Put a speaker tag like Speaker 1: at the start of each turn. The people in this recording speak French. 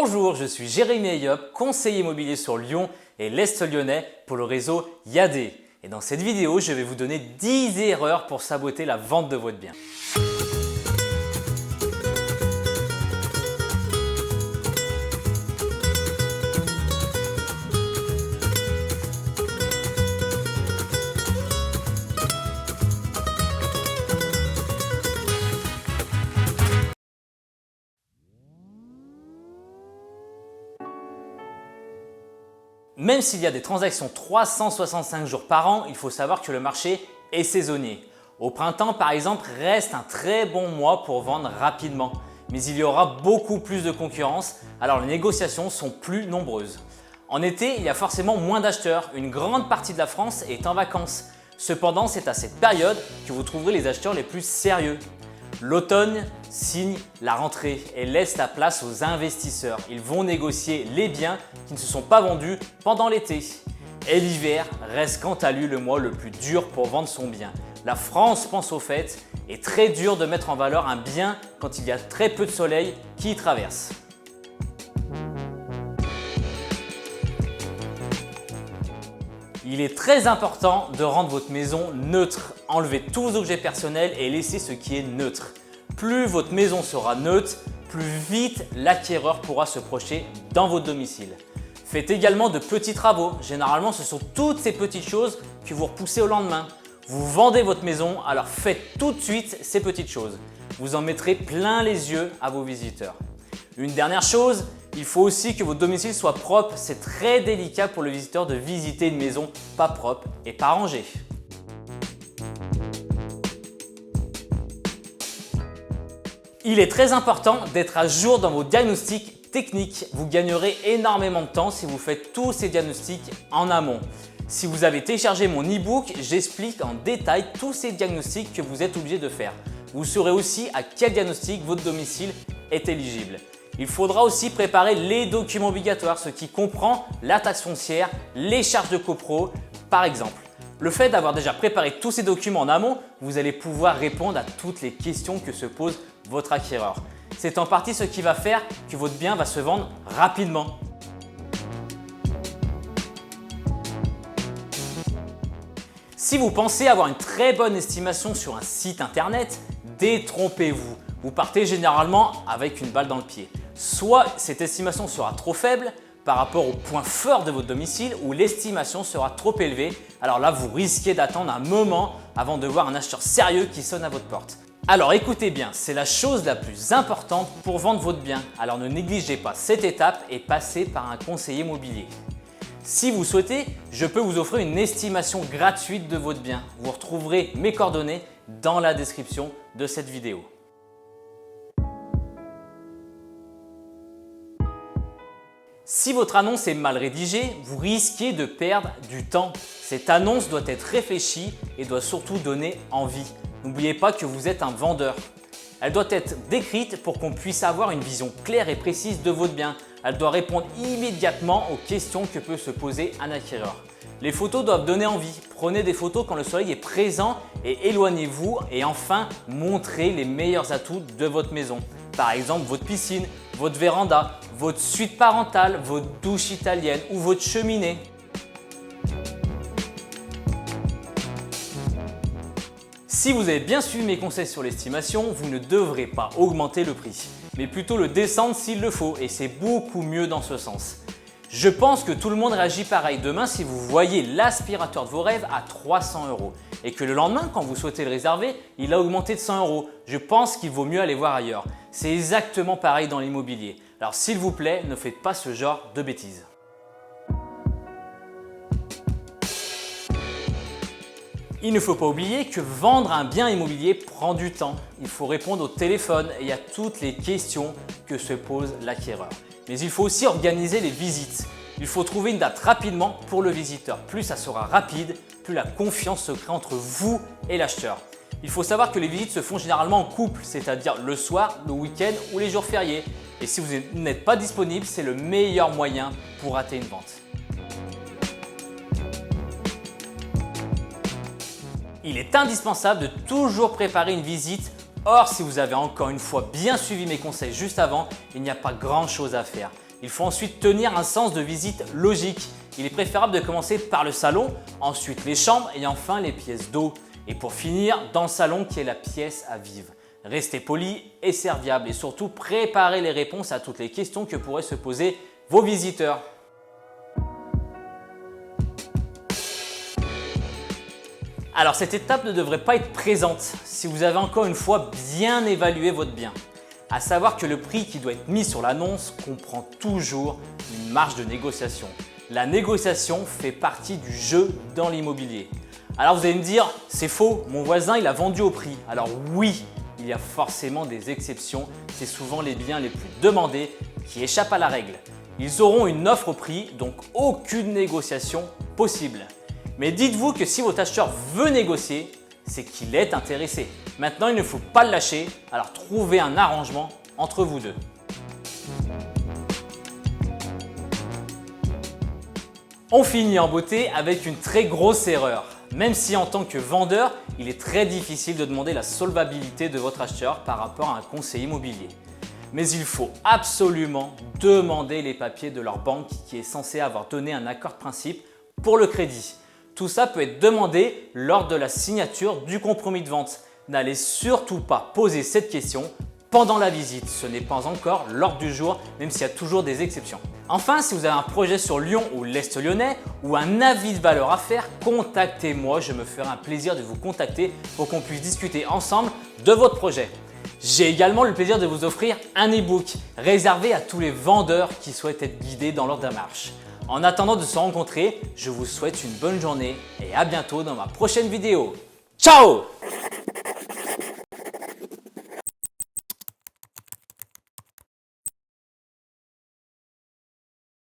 Speaker 1: Bonjour, je suis Jérémy Ayop, conseiller immobilier sur Lyon et l'Est lyonnais pour le réseau Yadé. Et dans cette vidéo, je vais vous donner 10 erreurs pour saboter la vente de votre bien. Même s'il y a des transactions 365 jours par an, il faut savoir que le marché est saisonnier. Au printemps, par exemple, reste un très bon mois pour vendre rapidement. Mais il y aura beaucoup plus de concurrence, alors les négociations sont plus nombreuses. En été, il y a forcément moins d'acheteurs. Une grande partie de la France est en vacances. Cependant, c'est à cette période que vous trouverez les acheteurs les plus sérieux. L'automne signe la rentrée et laisse la place aux investisseurs. Ils vont négocier les biens qui ne se sont pas vendus pendant l'été. Et l'hiver reste quant à lui le mois le plus dur pour vendre son bien. La France pense aux fêtes et très dur de mettre en valeur un bien quand il y a très peu de soleil qui y traverse. Il est très important de rendre votre maison neutre. Enlevez tous vos objets personnels et laissez ce qui est neutre. Plus votre maison sera neutre, plus vite l'acquéreur pourra se projeter dans votre domicile. Faites également de petits travaux. Généralement, ce sont toutes ces petites choses que vous repoussez au lendemain. Vous vendez votre maison, alors faites tout de suite ces petites choses. Vous en mettrez plein les yeux à vos visiteurs. Une dernière chose, il faut aussi que votre domicile soit propre. C'est très délicat pour le visiteur de visiter une maison pas propre et pas rangée. Il est très important d'être à jour dans vos diagnostics techniques. Vous gagnerez énormément de temps si vous faites tous ces diagnostics en amont. Si vous avez téléchargé mon e-book, j'explique en détail tous ces diagnostics que vous êtes obligé de faire. Vous saurez aussi à quel diagnostic votre domicile est éligible. Il faudra aussi préparer les documents obligatoires, ce qui comprend la taxe foncière, les charges de copro par exemple. Le fait d'avoir déjà préparé tous ces documents en amont, vous allez pouvoir répondre à toutes les questions que se pose votre acquéreur. C'est en partie ce qui va faire que votre bien va se vendre rapidement. Si vous pensez avoir une très bonne estimation sur un site internet, détrompez-vous. Vous partez généralement avec une balle dans le pied. Soit cette estimation sera trop faible par rapport au point fort de votre domicile ou l'estimation sera trop élevée. Alors là, vous risquez d'attendre un moment avant de voir un acheteur sérieux qui sonne à votre porte. Alors écoutez bien, c'est la chose la plus importante pour vendre votre bien. Alors ne négligez pas cette étape et passez par un conseiller immobilier. Si vous souhaitez, je peux vous offrir une estimation gratuite de votre bien. Vous retrouverez mes coordonnées dans la description de cette vidéo. Si votre annonce est mal rédigée, vous risquez de perdre du temps. Cette annonce doit être réfléchie et doit surtout donner envie. N'oubliez pas que vous êtes un vendeur. Elle doit être décrite pour qu'on puisse avoir une vision claire et précise de votre bien. Elle doit répondre immédiatement aux questions que peut se poser un acquéreur. Les photos doivent donner envie. Prenez des photos quand le soleil est présent et éloignez-vous et enfin montrez les meilleurs atouts de votre maison. Par exemple votre piscine, votre véranda, votre suite parentale, votre douche italienne ou votre cheminée. Si vous avez bien suivi mes conseils sur l'estimation, vous ne devrez pas augmenter le prix, mais plutôt le descendre s'il le faut et c'est beaucoup mieux dans ce sens. Je pense que tout le monde réagit pareil. Demain, si vous voyez l'aspirateur de vos rêves à 300 € et que le lendemain, quand vous souhaitez le réserver, il a augmenté de 100 €, je pense qu'il vaut mieux aller voir ailleurs. C'est exactement pareil dans l'immobilier. Alors s'il vous plaît, ne faites pas ce genre de bêtises. Il ne faut pas oublier que vendre un bien immobilier prend du temps. Il faut répondre au téléphone et à toutes les questions que se pose l'acquéreur. Mais il faut aussi organiser les visites. Il faut trouver une date rapidement pour le visiteur. Plus ça sera rapide, plus la confiance se crée entre vous et l'acheteur. Il faut savoir que les visites se font généralement en couple, c'est-à-dire le soir, le week-end ou les jours fériés. Et si vous n'êtes pas disponible, c'est le meilleur moyen pour rater une vente. Il est indispensable de toujours préparer une visite. Or, si vous avez encore une fois bien suivi mes conseils juste avant, il n'y a pas grand chose à faire. Il faut ensuite tenir un sens de visite logique. Il est préférable de commencer par le salon, ensuite les chambres et enfin les pièces d'eau. Et pour finir, dans le salon qui est la pièce à vivre. Restez poli et serviable et surtout préparez les réponses à toutes les questions que pourraient se poser vos visiteurs. Alors cette étape ne devrait pas être présente si vous avez encore une fois bien évalué votre bien. À savoir que le prix qui doit être mis sur l'annonce comprend toujours une marge de négociation. La négociation fait partie du jeu dans l'immobilier. Alors vous allez me dire, c'est faux, mon voisin il a vendu au prix. Alors oui, il y a forcément des exceptions, c'est souvent les biens les plus demandés qui échappent à la règle. Ils auront une offre au prix, donc aucune négociation possible. Mais dites-vous que si votre acheteur veut négocier, c'est qu'il est intéressé. Maintenant, il ne faut pas le lâcher, alors trouvez un arrangement entre vous deux. On finit en beauté avec une très grosse erreur. Même si en tant que vendeur, il est très difficile de demander la solvabilité de votre acheteur par rapport à un conseiller immobilier. Mais il faut absolument demander les papiers de leur banque qui est censée avoir donné un accord de principe pour le crédit. Tout ça peut être demandé lors de la signature du compromis de vente. N'allez surtout pas poser cette question pendant la visite. Ce n'est pas encore l'ordre du jour, même s'il y a toujours des exceptions. Enfin, si vous avez un projet sur Lyon ou l'Est lyonnais ou un avis de valeur à faire, contactez-moi. Je me ferai un plaisir de vous contacter pour qu'on puisse discuter ensemble de votre projet. J'ai également le plaisir de vous offrir un e-book réservé à tous les vendeurs qui souhaitent être guidés dans leur démarche. En attendant de se rencontrer, je vous souhaite une bonne journée et à bientôt dans ma prochaine vidéo. Ciao!